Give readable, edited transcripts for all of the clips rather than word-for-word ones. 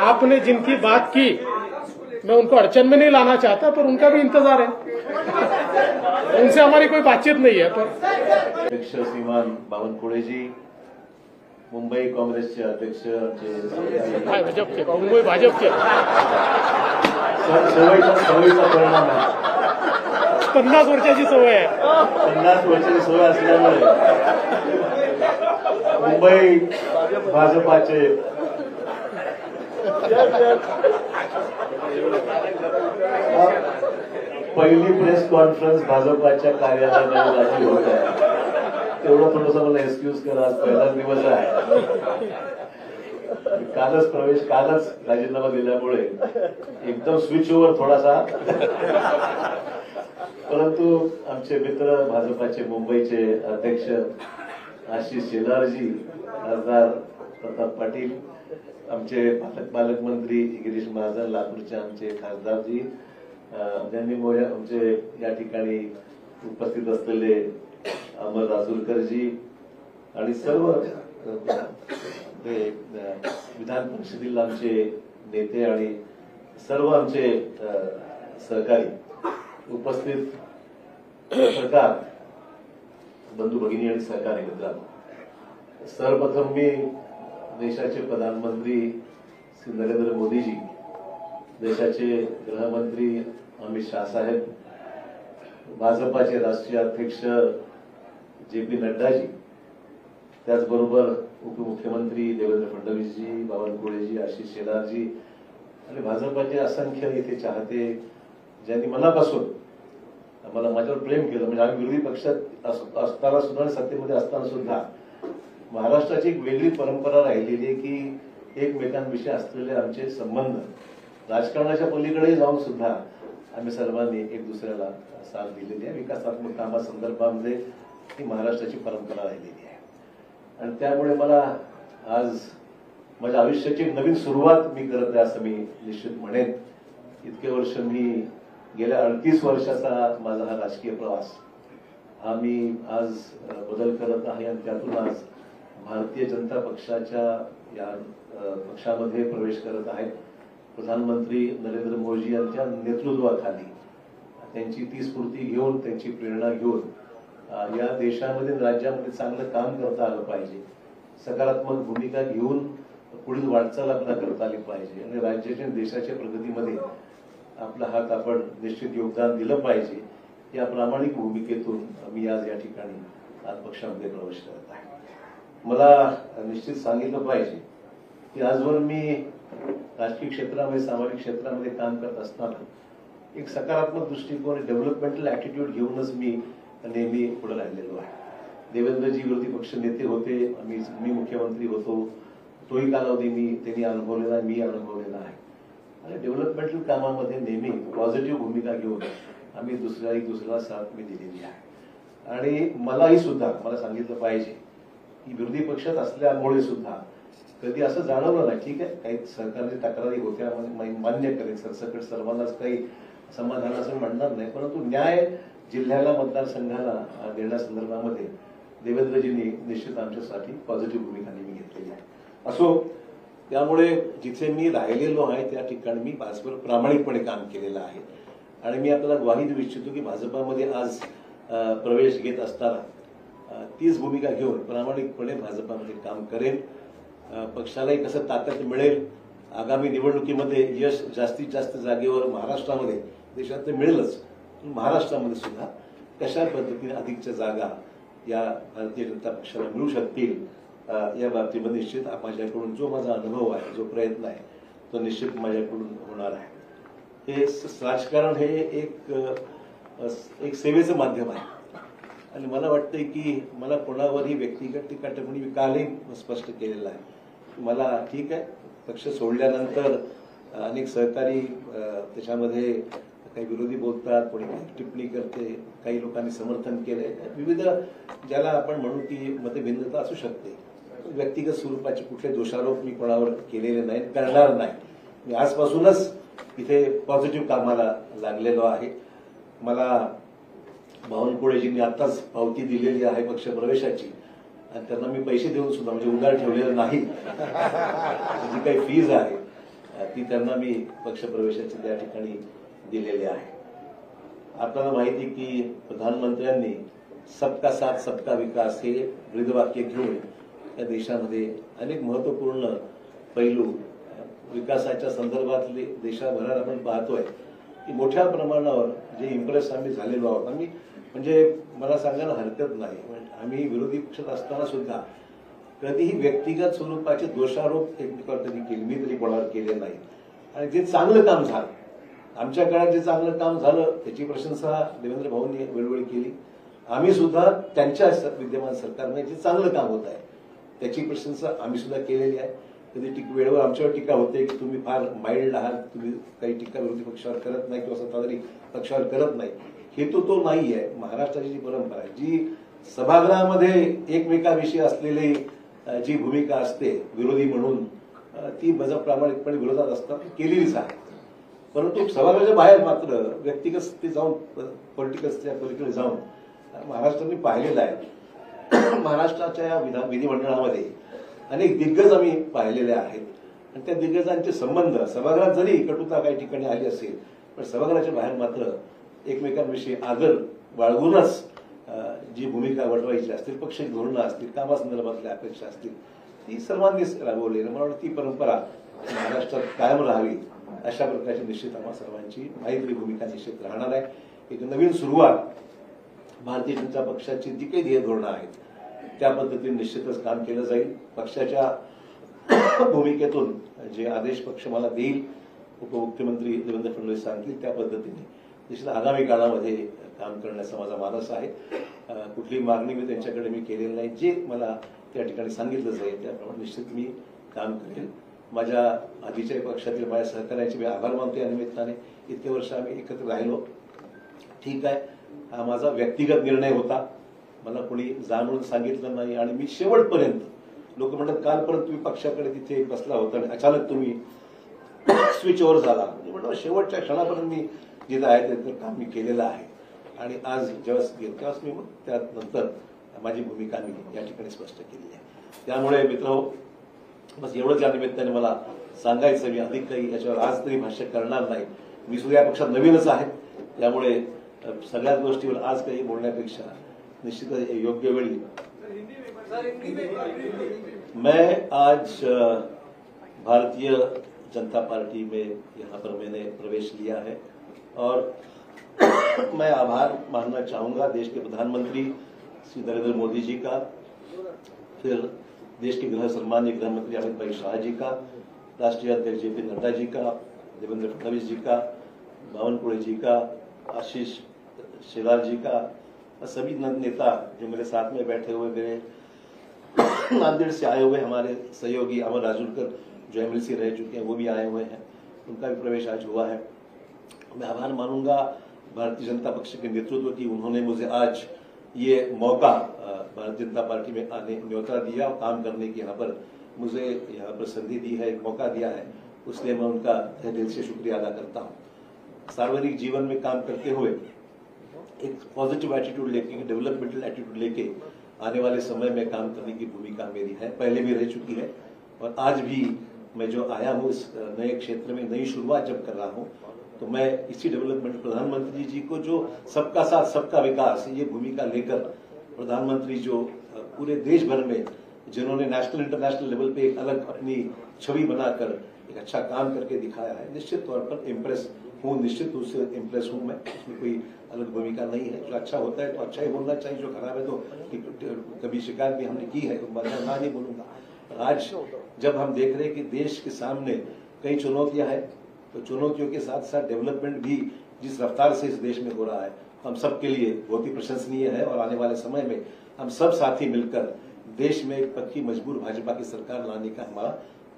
आपने जिनकी बात की मैं उनको अड़चन में नहीं लाना चाहता, पर उनका भी इंतजार है, उनसे हमारी कोई बातचीत नहीं है। पर अध्यक्ष श्रीमान बावनकुळे जी, मुंबई काँग्रेसचे अध्यक्ष भाजपचे, मुंबई भाजपचे सवयीचा परिणाम आहे। 50 वर्षाची सवय आहे, 50 वर्षाची सवय असल्यामुळे मुंबई भाजपाचे पहिली प्रेस कॉन्फरन्स भाजपाच्या कार्यालयामध्ये होत आहे। तेवढं थोडंसं मला एक्सक्यूज करा, आज पहिलाच दिवस आहे, कालच राजीनामा दिल्यामुळे एकदम स्विच ओव्हर थोडासा, परंतु आमचे मित्र भाजपाचे मुंबईचे अध्यक्ष आशिष शेलारजी, खासदार प्रताप पाटील, आमचे पालकमंत्री गिरीश महाजन, लातूरचे आमचे खासदारजी, ज्यांनी आमचे या ठिकाणी उपस्थित असलेले अमर राजूरकरजी आणि सर्व विधान परिषदेतील आमचे नेते आणि सर्व आमचे सहकारी उपस्थित सरकार बंधू भगिनी आणि सहकारी मित्रांनो, सर्वप्रथम मी देशाचे प्रधानमंत्री श्री नरेंद्र मोदीजी, देशाचे गृहमंत्री अमित शाह साहेब, भाजपाचे राष्ट्रीय अध्यक्ष JP नड्डाजी, त्याचबरोबर उपमुख्यमंत्री देवेंद्र फडणवीसजी, बावनकुळेजी, आशिष शेलारजी आणि भाजपाचे असंख्य इथे चाहते, ज्यांनी मनापासून आम्हाला माझ्यावर प्रेम केलं। म्हणजे आम्ही विरोधी पक्षात असताना सुद्धा आणि सत्तेमध्ये असताना सुद्धा महाराष्ट्राची एक वेगळी परंपरा राहिलेली आहे की एकमेकांविषयी असलेले आमचे संबंध राजकारणाच्या पलीकडे जाऊन सुद्धा आम्ही सर्वांनी एक दुसऱ्याला साथ दिलेली आहे। विकासात्मक कामासंदर्भामध्ये ही महाराष्ट्राची परंपरा राहिलेली आहे आणि त्यामुळे मला आज माझ्या आयुष्याची एक नवीन सुरुवात मी करत आहे असं मी निश्चित म्हणेन। इतके वर्ष मी गेल्या 38 वर्षाचा माझा हा राजकीय प्रवास हा मी आज बदल करत आहे आणि त्यातून आज भारतीय जनता पक्षाच्या या पक्षामध्ये प्रवेश करत आहे। प्रधानमंत्री नरेंद्र मोदी यांच्या नेतृत्वाखाली त्यांची ती स्फूर्ती घेऊन, त्यांची प्रेरणा घेऊन या देशामध्ये राज्यामध्ये चांगलं काम करता आलं पाहिजे, सकारात्मक भूमिका घेऊन पुढील वाटचाल आपल्याला करता आली पाहिजे आणि राज्याच्या देशाच्या प्रगतीमध्ये आपला हात आपण निश्चित योगदान दिलं पाहिजे। या प्रामाणिक भूमिकेतून मी आज या ठिकाणी आज पक्षामध्ये प्रवेश करत आहे। मला निश्चित सांगितलं पाहिजे की आजवर मी राजकीय क्षेत्रामध्ये, सामाजिक क्षेत्रामध्ये काम करत असताना एक सकारात्मक दृष्टिकोन, डेव्हलपमेंटल ॲटिट्यूड घेऊनच मी नेहमी पुढे राहिलेलो आहे। देवेंद्रजी विरोधी पक्ष नेते होते, मी मुख्यमंत्री होतो, तोही कालावधी त्यांनी अनुभवलेला आहे, मी अनुभवलेला आहे आणि डेव्हलपमेंटल कामामध्ये नेहमी पॉझिटिव्ह भूमिका घेऊन आम्ही दुसऱ्याला साथ मी दिलेली आहे। आणि मलाही सुद्धा मला सांगितलं पाहिजे की विरोधी पक्षात असल्यामुळे सुद्धा कधी असं जाणवलं नाही, ठीक आहे काही सरकारची तक्रारी होत्या, मान्य करेल, सरसकट सर्वांनाच काही समाधान असं म्हणणार नाही, परंतु न्याय जिल्ह्याला, मतदारसंघाला देण्यासंदर्भामध्ये देवेंद्रजींनी निश्चित आमच्यासाठी पॉझिटिव्ह भूमिका नेहमी घेतलेली आहे। असो, त्यामुळे जिथे मी राहिलेलो आहे त्या ठिकाणी मी भाजपवर प्रामाणिकपणे काम केलेलं आहे आणि मी आपल्याला ग्वाही देऊ इच्छितो की भाजपामध्ये आज प्रवेश घेत असताना तीच भूमिका घेऊन प्रामाणिकपणे भाजपामध्ये काम करेन। पक्षालाही कसं ताकद मिळेल, आगामी निवडणुकीमध्ये यश जास्तीत जास्त जागेवर महाराष्ट्रामध्ये, देशात मिळेलच, महाराष्ट्रामध्ये सुद्धा कशा पद्धतीने अधिकच्या जागा या भारतीय जनता पक्षाला मिळू शकतील या बाबतीमध्ये निश्चित माझ्याकडून जो माझा अनुभव आहे, जो प्रयत्न आहे तो निश्चित माझ्याकडून होणार आहे। हे राजकारण हे एक सेवेचं माध्यम आहे आणि मला वाटतंय की मला कोणावरही व्यक्तिगत टीका टिप्पणी मी कालही स्पष्ट केलेलं आहे। मला ठीक आहे, पक्ष सोडल्यानंतर अनेक सहकारी त्याच्यामध्ये काही विरोधी बोलतात, कोणी टिप्पणी करते, काही लोकांनी समर्थन केलंय, विविध ज्याला आपण म्हणू की मतभिन्नता असू शकते, व्यक्तिगत स्वरूपाचे कुठले दोषारोप मी कोणावर केलेले नाहीत, करणार नाही। मी आजपासूनच इथे पॉझिटिव्ह कामाला लागलेलो आहे। मला बावनकुळेजींनी आताच पावती दिलेली आहे पक्षप्रवेशाची आणि त्यांना मी पैसे देऊन सुद्धा म्हणजे उधार ठेवलेलं नाही जी काही फीज आहे ती त्यांना मी पक्षप्रवेशाची त्या ठिकाणी दिलेली आहे. आपल्याला माहिती की प्रधानमंत्र्यांनी सबका साथ सबका विकास हे ब्रीदवाक्य घेऊन या देशामध्ये अनेक महत्वपूर्ण पैलू विकासाच्या संदर्भातले देशाभरात आपण पाहतोय की मोठ्या प्रमाणावर जे इम्प्रेस आम्ही झालेलो आहोत. आम्ही म्हणजे मला सांगायला हरकत नाही, आम्ही विरोधी पक्षात असताना सुद्धा कधीही व्यक्तिगत स्वरूपाचे दोषारोप एकमेकावर कधी केले मी तरी कोणावर केले नाही. आणि जे चांगलं काम झालं आमच्या काळात जे चांगलं काम झालं त्याची प्रशंसा देवेंद्र भाऊंनी वेळोवेळी केली. आम्ही सुद्धा त्यांच्या विद्यमान सरकारने जे चांगलं काम होत आहे त्याची प्रशंसा आम्ही सुद्धा केलेली आहे. कधी वेळेवर आमच्यावर टीका होते की तुम्ही फार माइल्ड आहात, तुम्ही काही टीका विरोधी पक्षावर करत नाही किंवा सत्ताधारी पक्षावर करत नाही. हेतू तो नाही आहे. महाराष्ट्राची जी परंपरा आहे जी सभागृहामध्ये एकमेकाविषयी असलेली जी भूमिका असते विरोधी म्हणून ती प्रामाणिकपणे विरोधात असतात केलेलीच आहे. परंतु सभागृहाच्या बाहेर मात्र व्यक्तिगत ते जाऊन पॉलिटिकलच्या पलीकडे जाऊन महाराष्ट्राने पाहिलेलं आहे. महाराष्ट्राच्या या विधिमंडळामध्ये अनेक दिग्गज आम्ही पाहिलेले आहेत आणि त्या दिग्गजांचे संबंध सभागृहात जरी कटुता काही ठिकाणी आली असेल पण सभागृहाच्या बाहेर मात्र एकमेकांविषयी आदर बाळगूनच जी भूमिका वटवायची असतील, पक्ष धोरणं असतील, कामासंदर्भातल्या अपेक्षा असतील ती सर्वांनीच राबवली. मला वाटतं ती परंपरा महाराष्ट्रात कायम राहावी अशा प्रकारची निश्चित आम्हा सर्वांची मैत्री भूमिका निश्चित राहणार आहे. एक नवीन सुरुवात भारतीय जनता पक्षाची जी काही ध्येय धोरणं आहेत त्या पद्धतीने निश्चितच काम केलं जाईल. पक्षाच्या भूमिकेतून जे आदेश पक्ष मला देईल उपमुख्यमंत्री देवेंद्र फडणवीस सांगतील त्या पद्धतीने निश्चित आगामी काळामध्ये काम करण्याचा माझा मानस आहे. कुठली मागणी मी त्यांच्याकडे मी केलेली नाही. जे मला त्या ठिकाणी सांगितलं जाईल त्याप्रमाणे निश्चित मी काम करेल. माझ्या आधीच्या पक्षातील माझ्या सहकार्याचे मी आभार मानतो. या निमित्ताने इतके वर्ष आम्ही एकत्र राहिलो. ठीक आहे, हा माझा व्यक्तिगत निर्णय होता, मला कोणी जाणून सांगितलं नाही आणि मी शेवटपर्यंत लोक म्हणतात कालपर्यंत तुम्ही पक्षाकडे तिथे बसला होता आणि अचानक तुम्ही स्विच ओव्हर झाला. म्हणलं शेवटच्या क्षणापर्यंत मी जिथं आहे त्याचं काम मी केलेलं आहे आणि आज जेव्हा तेव्हाच मी मग त्यानंतर माझी भूमिका मी या ठिकाणी स्पष्ट केली आहे. त्यामुळे मित्र बस एवढंच या निमित्ताने मला सांगायचं. मी अधिक काही याच्यावर आज तरी भाष्य करणार नाही. मी सुद्धा या पक्षात नवीनच आहे त्यामुळे सगळ्याच गोष्टीवर आज काही बोलण्यापेक्षा निश्चित योग्य वेळी मैं आज भारतीय जनता पार्टी में यहाँ पर मैंने प्रवेश लिया है और मैं आभार मानना चाहूंगा देश के प्रधानमंत्री श्री नरेंद्र मोदी जी का, फिर देश के सम्माननीय गृह मंत्री अमित भाई शाह जी का, राष्ट्रीय अध्यक्ष JP नड्डा जी का, देवेंद्र फडणवीस जी का, बावनकुळे जी का, आशीष शेलार जी का, सभी नेता जो मेरे साथ में बैठे हुए मेरे नांदेड़ से आए हुए हमारे सहयोगी अमर राजूरकर जो MLC रह चुके हैं वो भी आए हुए हैं, उनका भी प्रवेश आज हुआ है. मैं आभार मानूंगा भारतीय जनता पक्ष के नेतृत्व की. उन्होंने मुझे आज ये मौका भारतीय जनता पार्टी में आने न्योता दिया और काम करने की यहाँ पर मुझे यहाँ पर संधि दी है, एक मौका दिया है, उसलिए मैं उनका तहे दिल से शुक्रिया अदा करता हूँ. सार्वजनिक जीवन में काम करते हुए एक पॉजिटिव एटीट्यूड लेके, डेवलपमेंटल एटीट्यूड लेके आने वाले समय में काम करने की भूमिका मेरी है, पहले भी रह चुकी है और आज भी मैं जो आया हूँ इस नए क्षेत्र में नई शुरुआत जब कर रहा हूँ तो मैं इसी डेवलपमेंट प्रधानमंत्री जी को जो सबका साथ सबका विकास ये भूमिका लेकर प्रधानमंत्री जो पूरे देश भर में जिन्होंने नेशनल इंटरनेशनल लेवल पे एक अलग अपनी छवि बनाकर एक अच्छा काम करके दिखाया है, निश्चित तौर पर इम्प्रेस हूँ, निश्चित रूप से इम्प्रेस हूँ मैं. इसमें कोई अलग भूमिका नहीं है. जो अच्छा होता है तो अच्छा ही बोलना चाहिए, जो खराब है तो कभी शिकायत भी हमने की है तो मैं ना नहीं बोलूंगा. आज जब हम देख रहे हैं कि देश के सामने कई चुनौतियां हैं तो चुनौतियों के साथ साथ डेवलपमेंट भी जिस रफ्तार से इस देश में हो रहा है हम सबके लिए बहुत ही प्रशंसनीय है और आने वाले समय में हम सब साथी मिलकर देश में एक पक्की मजबूर भाजपा की सरकार लाने का हमारा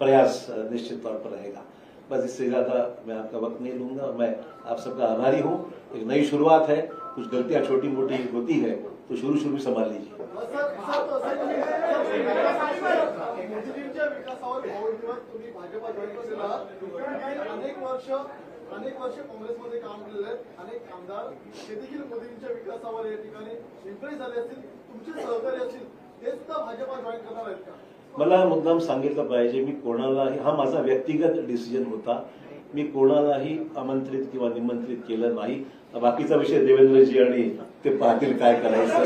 प्रयास निश्चित तौर पर रहेगा. बस इससे ज्यादा मैं आपका वक्त नहीं लूंगा. मैं आप सबका आभारी हूँ. एक नई शुरुआत है, कुछ गलतियां छोटी मोटी होती है तो शुरू में संभाल लीजिए. अनेक वर्ष काँग्रेसमध्ये काम केलेलं आहे, अनेक आमदार ते देखील मोदींच्या विकासावर या ठिकाणी इम्प्रेस झाले असतील, तुमचे सहकारी असतील ते सुद्धा भाजपा जॉईन करणार आहेत का? मला मुद्दाम सांगितलं पाहिजे, मी कोणालाही, हा माझा व्यक्तिगत डिसिजन होता, मी कोणालाही आमंत्रित किंवा निमंत्रित केलं नाही. बाकीचा विषय देवेंद्रजी आणि ते पाहतील काय करायचं.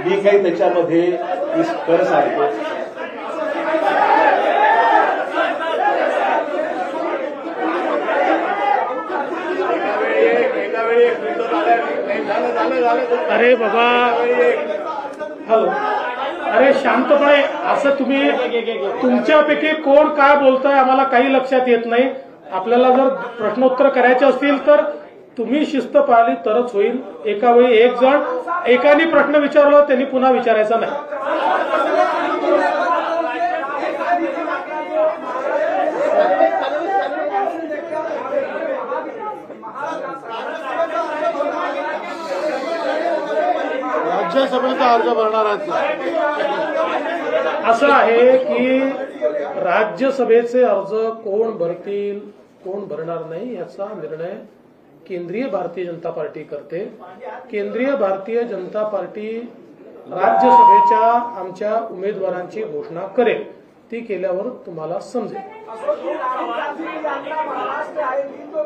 मी काही त्याच्यामध्ये खरं सांगतो. अरे बाबा, हॅलो, अरे शांतपणे, असं तुम्ही तुमच्यापैकी कोण काय बोलताय आम्हाला काही लक्षात येत नाही. आपल्याला जर प्रश्नोत्तर करायचे असतील तर तुम्ही शिस्त पाळली तरच होईल. एका वेळी एक जण एकाने प्रश्न विचारला त्यांनी पुन्हा विचारायचा नाही. राज्यसभेचा अर्ज भरणार आहेत. असं आहे की राज्यसभेचे अर्ज कोण भरतील कोण भरणार नाही याचा निर्णय केंद्रीय भारतीय जनता पार्टी करते. केंद्रीय भारतीय जनता पार्टी राज्यसभेच्या आमच्या उमेदवारांची घोषणा करेल. ती केल्यावर तुम्हाला समजेल. महाराष्ट्र आएगी तो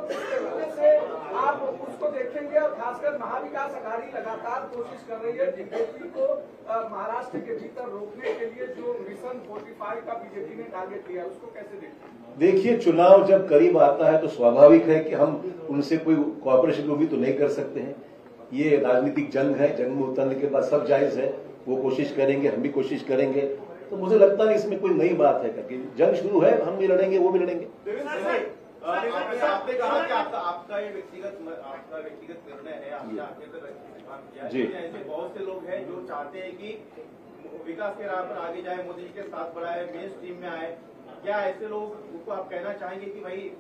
आप उसको देखेंगे और खासकर महाविकास आघाड़ी लगातार कोशिश कर रही है बीजेपी को महाराष्ट्र के भीतर रोकने के लिए. जो मिशन 45 का बीजेपी ने टारगेट लिया उसको कैसे देखते? देखिए, चुनाव जब करीब आता है तो स्वाभाविक है कि हम उनसे कोई कॉपरेशन भी तो नहीं कर सकते हैं. ये राजनीतिक जंग है, जंग में उतरने के बाद सब जायज है. वो कोशिश करेंगे, हम भी कोशिश करेंगे. तो मुझे लगता नहीं इसमें कोई नई बात है करके. जंग शुरू है, हम भी लड़ेंगे, वो भी लड़ेंगे. आपने कहा कि आपका ये व्यक्तिगत निर्णय है, आपने आगे तक काम किया है. जी. ऐसे बहुत से लोग हैं जो चाहते हैं कि विकास के राह पर आगे जाए, मोदी जी के साथ बढ़ाए, मेन स्ट्रीम में आए. क्या ऐसे लोग को आप कहना चाहेंगे कि भाई?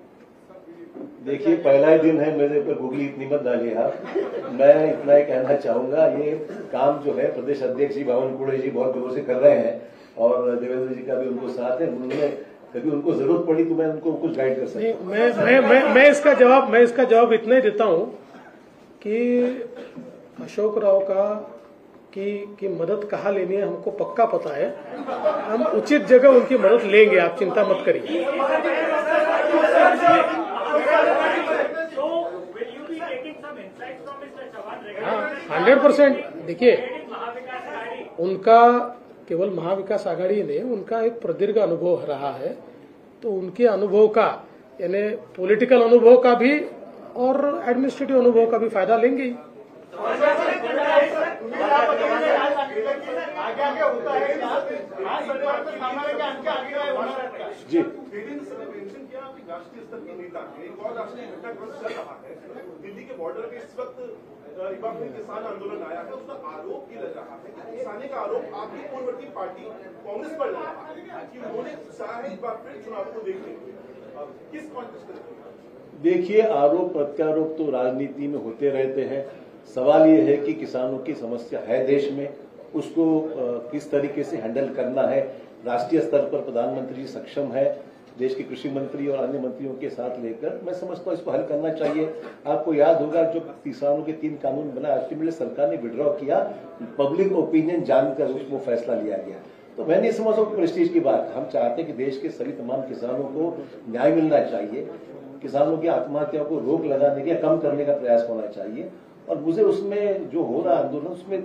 देखिए, पहला ही दिन है, मेरे पर गूगली इतनी मत डालिए आप. मैं इतना ही कहना चाहूंगा, ये काम जो है प्रदेश अध्यक्ष जी बावनकुळे जी बहुत जोरों से कर रहे हैं और देवेंद्र जी का भी उनको साथ है. उन्होंने कभी उनको जरूरत पड़ी तो मैं उनको कुछ गाइड कर सकता हूं. मैं इसका जवाब इतना ही देता हूं कि अशोक राव की मदद कहाँ लेनी है हमको पक्का पता है. हम उचित जगह उनकी मदद लेंगे, आप चिंता मत करिए. 100%. देखिए, उनका केवल महाविकास आघाड़ी ने उनका एक प्रदीर्घ अनुभव रहा है, तो उनके अनुभव का यानी पॉलिटिकल अनुभव का भी और एडमिनिस्ट्रेटिव अनुभव का भी फायदा लेंगे ही. जी, राष्ट्रीय स्तर की नेता है, एक और राष्ट्रीय घटनाक्रम चल रहा है. दिल्ली के बॉर्डर पे इस वक्त किसान आंदोलन आया है, उसका आरोप ये लग रहा है कि किसानी का आरोप आपकी पूर्ववर्ती पार्टी कांग्रेस पर लग रहा है कि उन्होंने चाहा है इस बार फिर चुनाव को देखने के लिए. किस कॉन्टेक्स्ट में? देखिए, आरोप प्रत्यारोप तो राजनीति में होते रहते हैं. सवाल ये है कि किसानों की समस्या है देश में, उसको किस तरीके से हैंडल करना है. राष्ट्रीय स्तर पर प्रधानमंत्री जी सक्षम है, देश के कृषि मंत्री और अन्य मंत्रियों के साथ लेकर मैं समझता हूं इसको हल करना चाहिए. आपको याद होगा जो किसानों के 3 कानून बना, अल्टीमेटली सरकार ने विड्रॉ किया, पब्लिक ओपिनियन जानकर उसको फैसला लिया गया. तो मैं नहीं समझता हूं प्रेस्टीज की बात. हम चाहते हैं कि देश के सभी तमाम किसानों को न्याय मिलना चाहिए. किसानों की आत्महत्या को रोक लगाने के, कम करने का प्रयास होना चाहिए. और मुझे उसमें जो हो रहा आंदोलन उसमें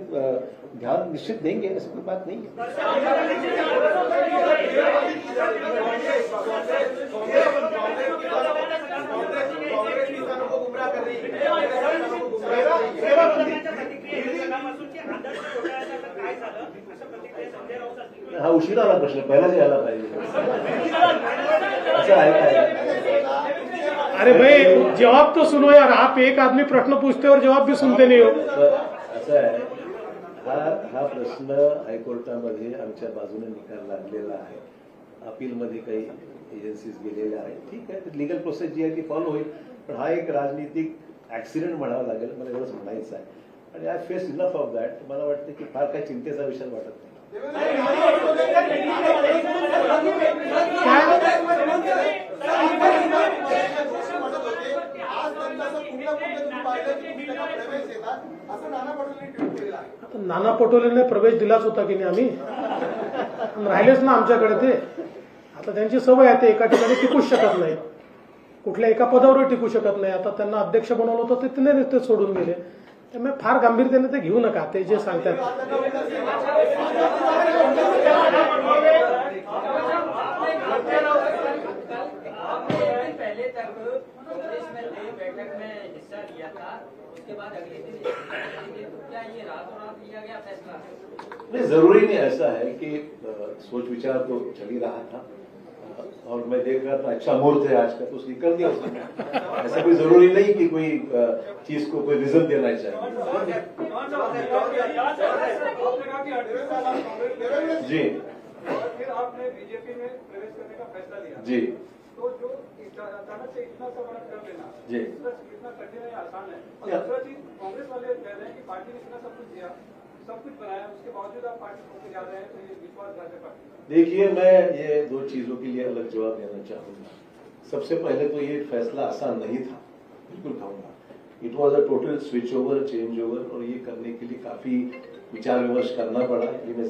ध्यान निश्चित देंगे, ऐसी कोई बात नहीं है. हा उशीर आला प्रश्न, पहिलाच यायला पाहिजे. असं आहे काय? अरे भाई, जवाब तो सुनो यार. आप एक आदमी प्रश्न पूछते और जवाब भी सुनते नहीं हो. असं आहे, हा प्रश्न हायकोर्टामध्ये आमच्या बाजूने निकाल लागलेला आहे. अपीलमध्ये काही एजन्सीज गेलेल्या आहेत. ठीक आहे, लिगल प्रोसेस जी आहे ती फॉलो होईल. पण हा एक राजनीतिक ऍक्सिडेंट म्हणावा लागेल, मला एवढंच म्हणायचं आहे. आणि I face enough of that. मला वाटतं की फार काही चिंतेचा विषय वाटत नाही. आज कुठला मुद्दा तुम्ही पाहिला की तुम्ही त्याला प्रवेश देतात असं नाना पटोलेंनी ट्विट केलेलं आहे. आता नाना पटोलेने प्रवेश दिलाच होता की नाही आम्ही, पण राहिलेच ना आमच्याकडे ते. आता त्यांची सवय आहे, ते एका ठिकाणी टिकूच शकत नाही, कुठल्या एका पदावर टिकू शकत नाही. आता त्यांना अध्यक्ष बनवलं होतं ते सोडून गेले, त्यामुळे फार गांभीर्याने ते घेऊ नका ते जे सांगतात. पहले तक कांग्रेस में नई बैठक में हिस्सा लिया था, उसके बाद अगले दिन क्या ये रातों रात लिया गया फैसला? नहीं, जरूरी नहीं ऐसा है कि सोच विचार तो चल ही रहा था और मैं देख रहा था अच्छा मुहूर्त है आज का, तो निकल दिया उसमें. ऐसा कोई जरूरी नहीं कि कोई चीज को कोई रीजन देना चाहिए. जी फिर आपने बीजेपी में प्रवेश करने का फैसला लिया जी तो जो अचानक से इतना सब बड़ा कर लेना जी. इतना कठिन है आसान है. और दूसरा चीज कांग्रेस वाले कह रहे हैं कि पार्टी ने इतना सब कुछ दिया, सब कुछ बनाया, उसके बावजूद आप पार्टी को जा रहे हैं, तो ये विश्वासघात है पार्टी. देखिए, मैं ये दो चीजों के लिए अलग जवाब देना चाहूंगा. सबसे पहले तो ये फैसला आसान नहीं था, बिल्कुल कहूंगा. It was a total switch over, change over, और ये करने के लिए काफी विचार विमर्श करना पड़ा. ये मैं